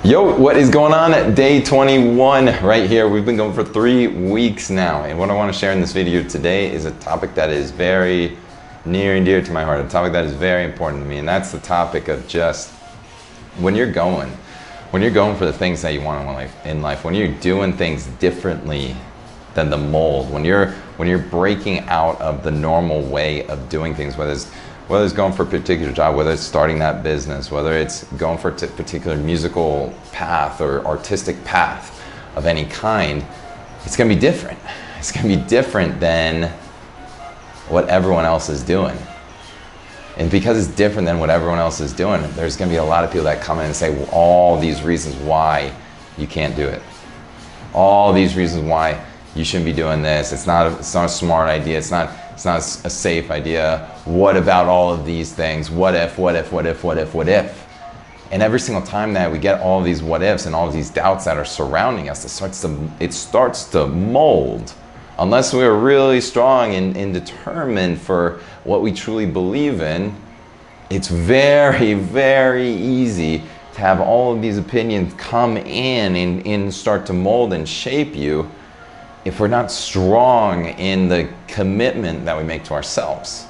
Yo, what is going on at day 21 right here? We've been going for 3 weeks now, and what I want to share in this video today is a topic that is very near and dear to my heart, a topic that is very important to me, and that's the topic of just when you're going for the things that you want in life, when you're doing things differently than the mold, when you're breaking out of the normal way of doing things, whether it's going for a particular job, whether it's starting that business, whether it's going for a particular musical path or artistic path of any kind, it's going to be different. It's going to be different than what everyone else is doing. And because it's different than what everyone else is doing, there's going to be a lot of people that come in and say all these reasons why you can't do it. All these reasons why you shouldn't be doing this. It's not a smart idea. It's not a safe idea. What about all of these things? What if? And every single time that we get all of these what ifs and all of these doubts that are surrounding us, it starts to mold. Unless we are really strong and determined for what we truly believe in, it's very, very easy to have all of these opinions come in and start to mold and shape you if we're not strong in the commitment that we make to ourselves.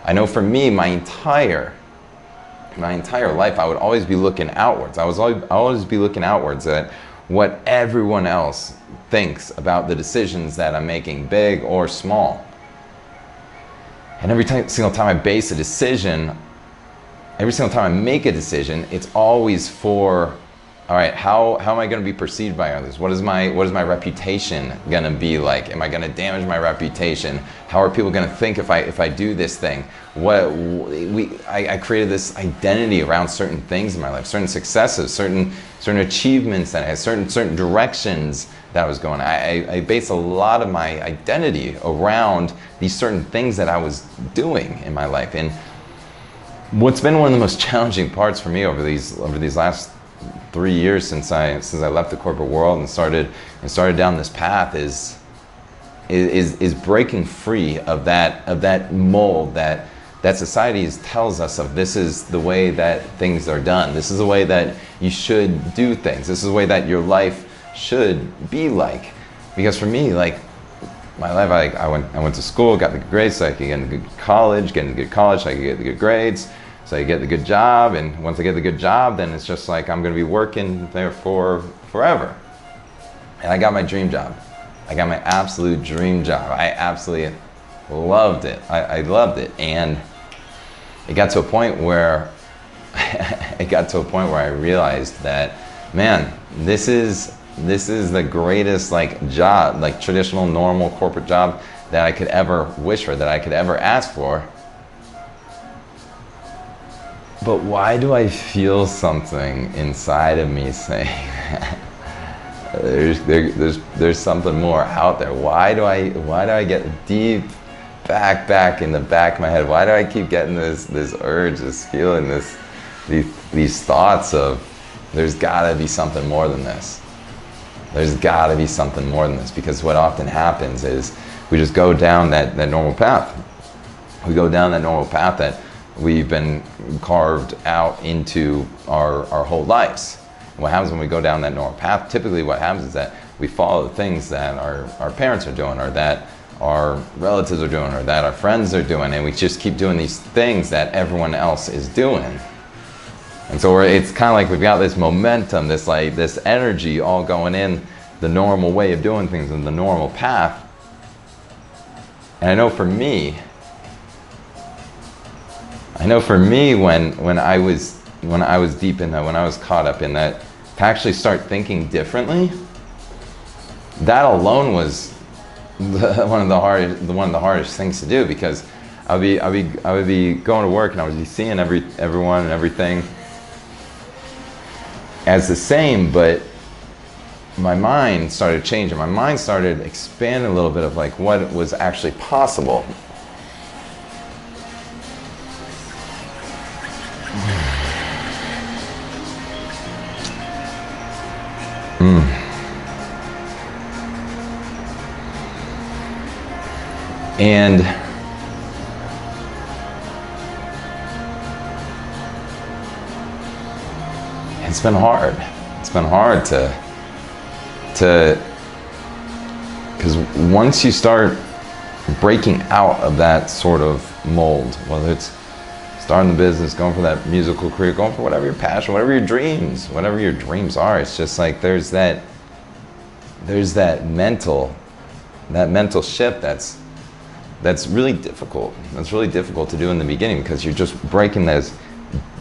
I know for me, my entire life, I would always be looking outwards. I was always be looking outwards at what everyone else thinks about the decisions that I'm making, big or small. And every single time I make a decision, it's always for, all right, how am I going to be perceived by others? What is my reputation going to be like? Am I going to damage my reputation? How are people going to think if I do this thing? I created this identity around certain things in my life, certain successes, certain achievements that I had, certain directions that I was going. I based a lot of my identity around these certain things that I was doing in my life. And what's been one of the most challenging parts for me over these last 3 years since I left the corporate world and started down this path is breaking free of that mold that society tells us of. This is the way that things are done. This is the way that you should do things. This is the way that your life should be like. Because for me, like my life, I went to school, got the good grades so I could get into good college, so I could get the good grades. So you get the good job, and once I get the good job, then it's just like I'm going to be working there for forever. And I got my dream job. I got my absolute dream job. I absolutely loved it. I loved it, and it got to a point where I realized that, man, this is the greatest job, traditional, normal corporate job that I could ever wish for, that I could ever ask for. But why do I feel something inside of me saying there's something more out there? Why do I get deep back in the back of my head? Why do I keep getting this urge, this feeling, these thoughts of there's gotta be something more than this? There's gotta be something more than this, because what often happens is we just go down that normal path. We go down that normal path that we've been carved out into our whole lives. And what happens when we go down that normal path, typically what happens is that we follow the things that our parents are doing, or that our relatives are doing, or that our friends are doing, and we just keep doing these things that everyone else is doing. And so it's kind of like we've got this momentum, this energy all going in the normal way of doing things, in the normal path. And I know for me, when I was deep in that, when I was caught up in that, to actually start thinking differently, that alone was one of the hardest things to do, because I would be going to work and I would be seeing everyone and everything as the same, but my mind started changing. My mind started expanding a little bit of what was actually possible. And it's been hard. It's been hard because once you start breaking out of that sort of mold, whether it's starting the business, going for that musical career, going for whatever your passion, whatever your dreams are, it's just like there's that mental shift that's really difficult. That's really difficult to do in the beginning because you're just breaking those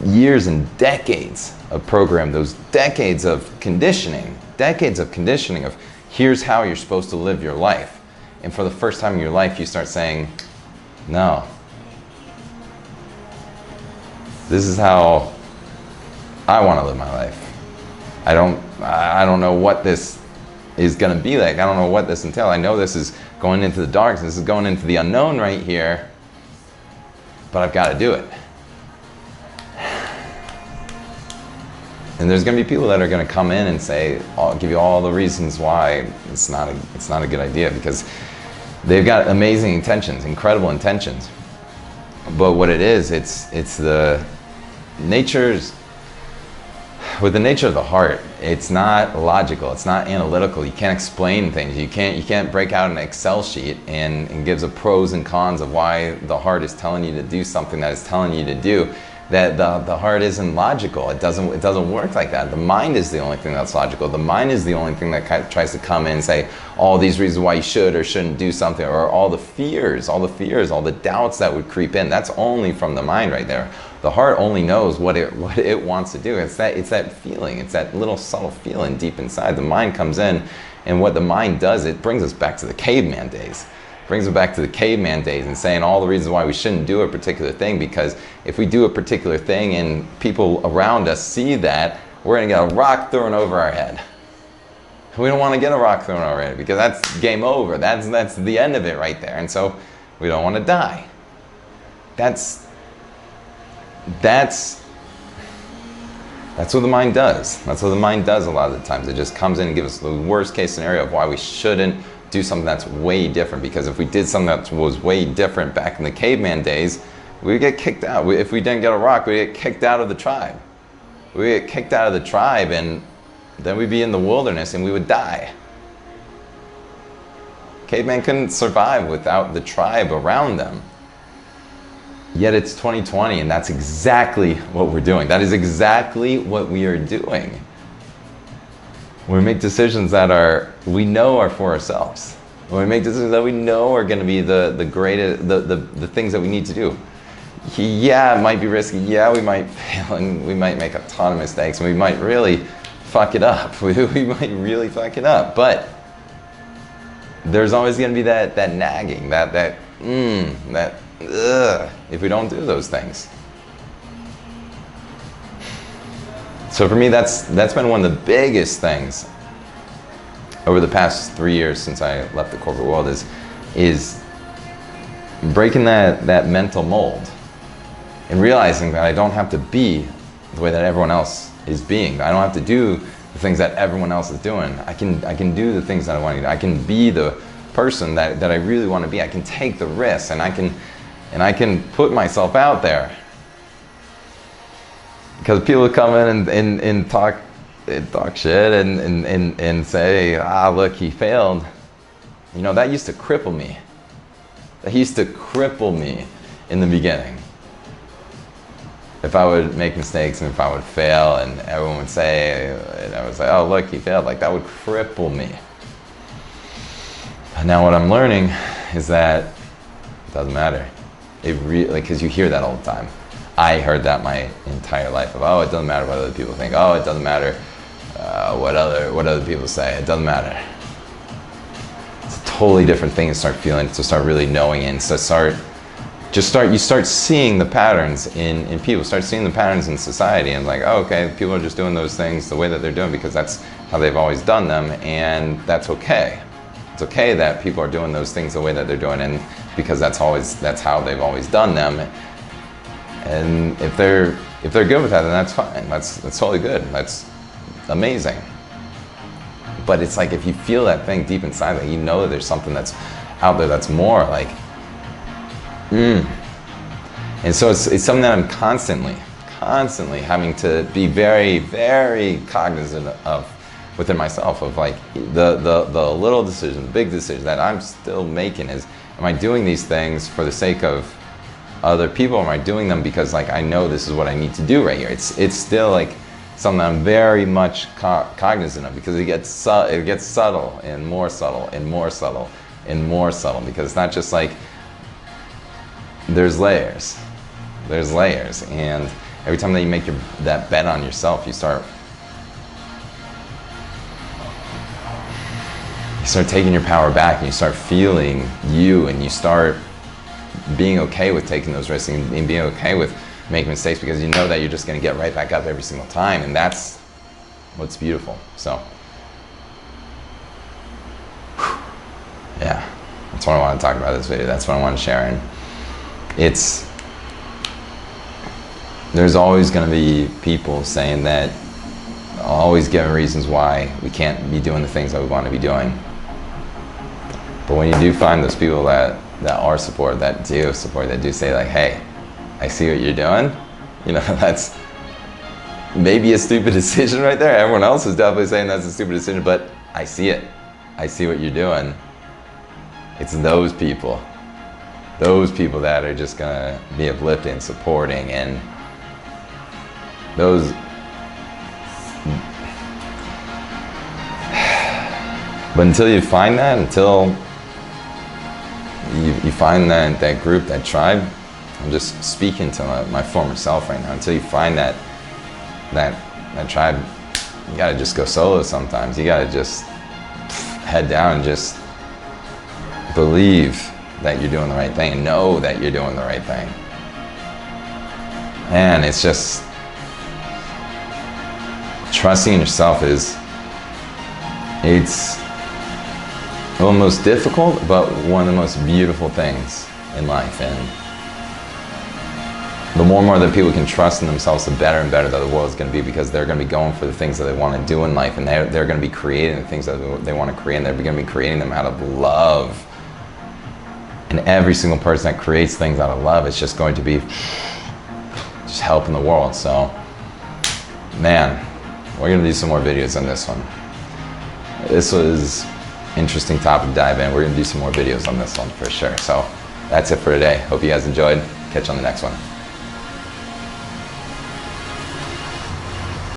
years and decades of program, those decades of conditioning of here's how you're supposed to live your life. And for the first time in your life, you start saying, no, this is how I want to live my life. I don't know what this is going to be like. I don't know what this entails. I know this is going into the dark. This is going into the unknown right here. But I've got to do it. And there's going to be people that are going to come in and say, I'll give you all the reasons why it's not a good idea, because they've got amazing intentions, incredible intentions. But what it is, it's the with the nature of the heart, it's not logical, it's not analytical. You can't explain things. You can't break out an Excel sheet and gives a pros and cons of why the heart is telling you to do something that it's telling you to do. That the heart isn't logical. It doesn't work like that. The mind is the only thing that's logical. The mind is the only thing that tries to come in and say all these reasons why you should or shouldn't do something, or all the fears, all the doubts that would creep in. That's only from the mind right there. The heart only knows what it wants to do. It's that feeling. It's that little subtle feeling deep inside. The mind comes in, and what the mind does, it brings us back to the caveman days. Brings it back to the caveman days and saying all the reasons why we shouldn't do a particular thing, because if we do a particular thing and people around us see that, we're going to get a rock thrown over our head. We don't want to get a rock thrown over our head because that's game over. That's the end of it right there. And so we don't want to die. That's what the mind does. That's what the mind does a lot of the times. It just comes in and gives us the worst case scenario of why we shouldn't do something that's way different. Because if we did something that was way different back in the caveman days, we'd get kicked out. If we didn't get a rock, we'd get kicked out of the tribe. We'd get kicked out of the tribe, and then we'd be in the wilderness and we would die. Caveman couldn't survive without the tribe around them. Yet it's 2020, and that's exactly what we're doing. That is exactly what we are doing. When we make decisions that we know are for ourselves. When we make decisions that we know are going to be the greatest, the things that we need to do. Yeah, it might be risky. Yeah, we might fail, and we might make a ton of mistakes, and we might really fuck it up. We might really fuck it up. But there's always going to be that nagging, that if we don't do those things. So for me, that's been one of the biggest things over the past 3 years since I left the corporate world is breaking that mental mold and realizing that I don't have to be the way that everyone else is being. I don't have to do the things that everyone else is doing. I can do the things that I want to do. I can be the person that I really want to be. I can take the risks, and I can put myself out there. Because people come in and talk shit and say, look, he failed. You know, that used to cripple me. That used to cripple me in the beginning. If I would make mistakes and if I would fail and everyone would say, and I would say, oh, look, he failed. Like, that would cripple me. But now what I'm learning is that it doesn't matter. Because you hear that all the time. I heard that my entire life of, it doesn't matter what other people think. Oh, it doesn't matter what other people say. It doesn't matter. It's a totally different thing to start feeling, to start really knowing it, and you start seeing the patterns in people, start seeing the patterns in society, and like, oh, okay, people are just doing those things the way that they're doing because that's how they've always done them, and that's okay. It's okay that people are doing those things the way that they're doing, and because that's how they've always done them. And if they're good with that, then that's fine. That's totally good. That's amazing. But it's like if you feel that thing deep inside, that you know that there's something that's out there that's more like, And so it's something that I'm constantly constantly having to be very, very cognizant of within myself of like the little decision, the big decision that I'm still making is, am I doing these things for the sake of other people? Or am I doing them because like I know this is what I need to do right here? It's still like something I'm very much cognizant of, because it gets subtle and more subtle and more subtle and more subtle, because it's not just like, there's layers, and every time that you make that bet on yourself, you start taking your power back, and you start feeling you, and you start being okay with taking those risks and being okay with making mistakes, because you know that you're just going to get right back up every single time, and that's what's beautiful. So yeah, that's what I want to talk about in this video. That's what I want to share. And there's always going to be people saying that, always giving reasons why we can't be doing the things that we want to be doing. But when you do find those people that are support, that do support, that do say like, hey, I see what you're doing, you know, that's maybe a stupid decision right there. Everyone else is definitely saying that's a stupid decision, but I see it. I see what you're doing. It's those people that are just gonna be uplifting, supporting, and those. But until you find that, until you find that group, that tribe, I'm just speaking to my former self right now. Until you find that tribe, you gotta just go solo sometimes. You gotta just head down and just believe that you're doing the right thing and know that you're doing the right thing. And it's just, trusting in yourself it's one of the most difficult, but one of the most beautiful things in life. And the more and more that people can trust in themselves, the better and better that the world is going to be, because they're going to be going for the things that they want to do in life, and they're going to be creating the things that they want to create, and they're going to be creating them out of love. And every single person that creates things out of love, it's just going to be just helping the world. So, man, we're going to do some more videos on this one. This was interesting topic to dive in. We're going to do some more videos on this one for sure. So that's it for today. Hope you guys enjoyed. Catch you on the next one.